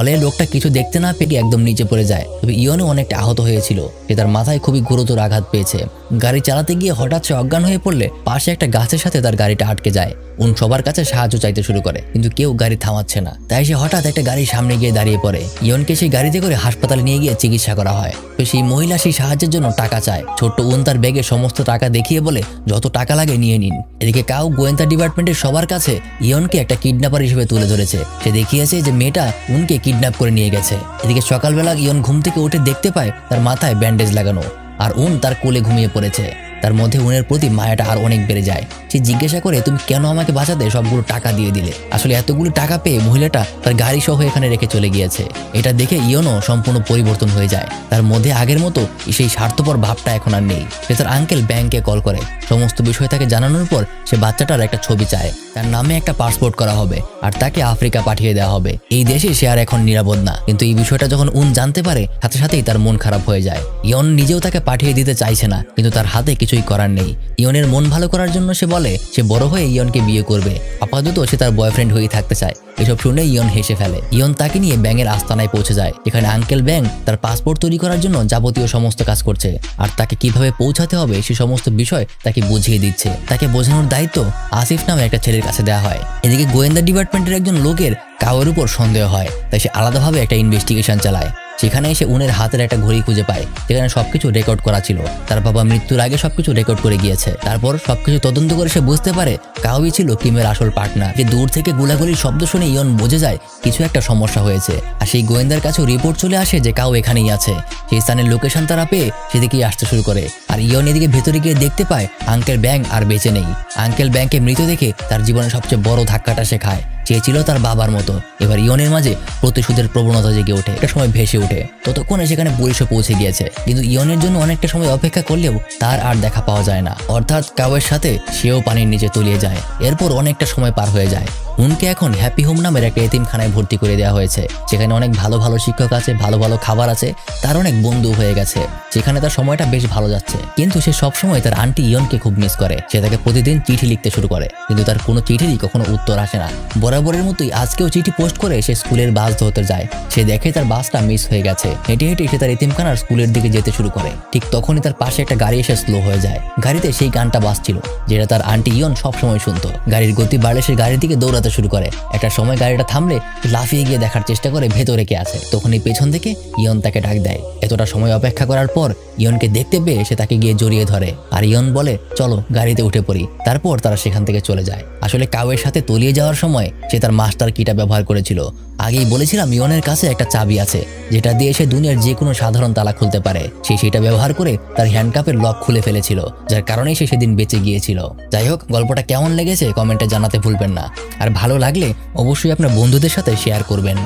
ফলে লোকটা কিছু দেখতে না পেয়ে একদম নিচে পড়ে যায়। তবে ইয়নও অনেকটা আহত হয়েছিল, সে তার মাথায় খুবই গুরুতর আঘাত পেয়েছে। গাড়ি চালাতে গিয়ে হঠাৎ সে অজ্ঞান হয়ে পড়লে পাশে একটা গাছের সাথে তার গাড়িটা আটকে যায়। সবার কাছে সাহায্য চাইতে শুরু করে, কিন্তু কেউ গাড়ি থামাচ্ছে না। তাই সে হঠাৎ একটা গাড়ির সামনে গিয়ে দাঁড়িয়ে পড়ে। ইয়নকে সেই গাড়িতে করে হাসপাতালে নিয়ে গিয়ে চিকিৎসা করা হয়। তো সেই মহিলা সেই সাহায্যের জন্য টাকা চায়। ছোট্ট তার ব্যাগে সমস্ত টাকা দেখিয়ে বলে যত টাকা লাগে নিয়ে নিন। এদিকে কাউ গোয়েন্দা ডিপার্টমেন্টের সবার কাছে ইয়নকে একটা কিডন্যাপার হিসেবে তুলে ধরেছে। সে দেখিয়েছে যে মেয়েটা উনকে কিডন্যাপ করে নিয়ে গেছে। এদিকে সকালবেলা ইয়ন ঘুম থেকে উঠে দেখতে পায় তার মাথায় ব্যান্ডেজ লাগানো, আর তার কোলে ঘুমিয়ে পড়েছে। তার মধ্যে উনের প্রতি মায়াটা আর অনেক বেড়ে যায়। সে জিজ্ঞাসা করে, তুমি কেন আমাকে বাঁচাতে সবগুলো টাকা দিয়ে দিলে? আসলে এতগুলো টাকা পেয়ে মহিলাটা তার গাড়ি সহ এখানে রেখে চলে গিয়েছে। এটা দেখে ইয়নও সম্পূর্ণ পরিবর্তন হয়ে যায়। তার মধ্যে আগের মতো সেই স্বার্থপর ভাবটা এখন আর নেই। সে তার আঙ্কেল ব্যাংকে কল করে সমস্ত বিষয় তাকে জানানোর পর সে বাচ্চাটার একটা ছবি চায়। তার নামে একটা পাসপোর্ট করা হবে আর তাকে আফ্রিকা পাঠিয়ে দেওয়া হবে। এই দেশে সে আর এখন নিরাপদ না। কিন্তু এই বিষয়টা যখন জানতে পারে, সাথে সাথেই তার মন খারাপ হয়ে যায়। ইয়ন নিজেও তাকে পাঠিয়ে দিতে চাইছে না, কিন্তু তার হাতে কিছুই করার নেই। ইয়নের মন ভালো করার জন্য সে বলে সে বড় হয়ে ইয়নকে বিয়ে করবে। আপাতত সে তার বয়ফ্রেন্ড হয়েই থাকতে চায়। এসব শুনে ইয়ন হেসে ফেলে। ইয়ন তাকে নিয়ে ব্যাঙের আস্তানায় পৌঁছে যায়, যেখানে আঙ্কেল ব্যাং তার পাসপোর্ট তৈরি করার জন্য যাবতীয় সমস্ত কাজ করছে, আর তাকে কিভাবে পৌঁছাতে হবে সে সমস্ত বিষয় তাকে বুঝিয়ে দিচ্ছে। তাকে বোঝানোর দায়িত্ব আসিফ নামে একটা ছেলের কাছে দেওয়া হয়। এদিকে গোয়েন্দা ডিপার্টমেন্টের একজন লোকের কাউয়ের উপর সন্দেহ হয়, তাই সে আলাদাভাবে একটা ইনভেস্টিগেশন চালায়। সেখানে এসে উনের হাতের একটা ঘড়ি খুঁজে পায়, যেখানে সবকিছু রেকর্ড করা ছিল। তার বাবা মৃত্যুর আগে সবকিছু রেকর্ড করে গিয়েছে। তারপর সবকিছু তদন্ত করে সে বুঝতে পারে কাউই ছিল কিমের আসল পার্টনার। যে দূর থেকে গোলাগুলির শব্দ শুনে ইয়ন বুঝে যায় কিছু একটা সমস্যা হয়েছে। আর সেই গোয়েন্দার কাছেও রিপোর্ট চলে আসে যে কাউ এখানেই আছে। সেই স্থানের লোকেশন তারা পেয়ে সেদিকেই আসতে শুরু করে। আর ইয়ন এদিকে ভেতরে গিয়ে দেখতে পায় আঙ্কেল ব্যাং আর বেঁচে নেই। আঙ্কেল ব্যাংকে মৃত দেখে তার জীবনের সবচেয়ে বড় ধাক্কাটা সে খায়। চেয়েছিল তার বাবার মতো। এবার ইয়নের মাঝে প্রতিশোধের প্রবণতা জেগে ওঠে। একটা সময় ভেসে ওঠে। ততক্ষণে সেখানে পুলিশও পৌঁছে গিয়েছে, কিন্তু ইয়নের জন্য অনেকটা সময় অপেক্ষা করলেও তার আর দেখা পাওয়া যায় না। অর্থাৎ কাউয়ের সাথে সেও পানির নিচে তলিয়ে যায়। এরপর অনেকটা সময় পার হয়ে যায়। উনকে এখন হ্যাপি হোম নামের একটা এতিমখানায় ভর্তি করে দেওয়া হয়েছে। সেখানে অনেক ভালো ভালো শিক্ষক আছে, ভালো ভালো খাবার আছে, তার অনেক বন্ধু হয়ে গেছে। সেখানে তার সময়টা বেশ ভালো যাচ্ছে। কিন্তু সে সবসময় তার আন্টি ইয়নকে খুব মিস করে। সে তাকে প্রতিদিন চিঠি লিখতে শুরু করে, কিন্তু তার কোনো চিঠিরই কখনো উত্তর আসে না। বরাবরের মতোই আজকেও চিঠি পোস্ট করে সে স্কুলের বাস ধরতে যায়। সে দেখে তার বাসটা মিস হয়ে গেছে। হেঁটে হেঁটে সে তার এতিমখানার স্কুলের দিকে যেতে শুরু করে। ঠিক তখনই তার পাশে একটা গাড়ি এসে স্লো হয়ে যায়। গাড়িতে সেই গানটা বাজছিল যেটা তার আন্টি ইয়ন সবসময় শুনতো। গাড়ির গতি বাড়লে সে গাড়ির দিকে দৌড়াতে শুরু করে। একটা সময় গাড়িটা থামলে লাফিয়ে গিয়ে দেখার চেষ্টা করে ভেতরে কে আছে। তখনই পেছন থেকে ইয়ন তাকে ডাক দেয়। এতটা সময় অপেক্ষা করার পর ইয়নকে দেখতে পেয়ে সে তাকে গিয়ে জড়িয়ে ধরে। আর ইয়ন বলে, চলো গাড়িতে উঠে পড়ি। তারপর তারা সেখান থেকে চলে যায়। আসলে কাউয়ের সাথে তলিয়ে যাওয়ার সময় সে তার মাস্টার কিটা ব্যবহার করেছিল। আগেই বলেছিলাম ইয়নের কাছে একটা চাবি আছে, যেটা দিয়ে সে দুনিয়ার যে কোনো সাধারণ তালা খুলতে পারে। সে সেটা ব্যবহার করে তার হ্যান্ডকাপের লক খুলে ফেলেছিল, যার কারণেই সে সেদিন বেঁচে গিয়েছিল। যাই হোক, গল্পটা কেমন লেগেছে কমেন্টে জানাতে ভুলবেন না। আর ভালো লাগলে অবশ্যই আপনার বন্ধুদের সাথে শেয়ার করবেন।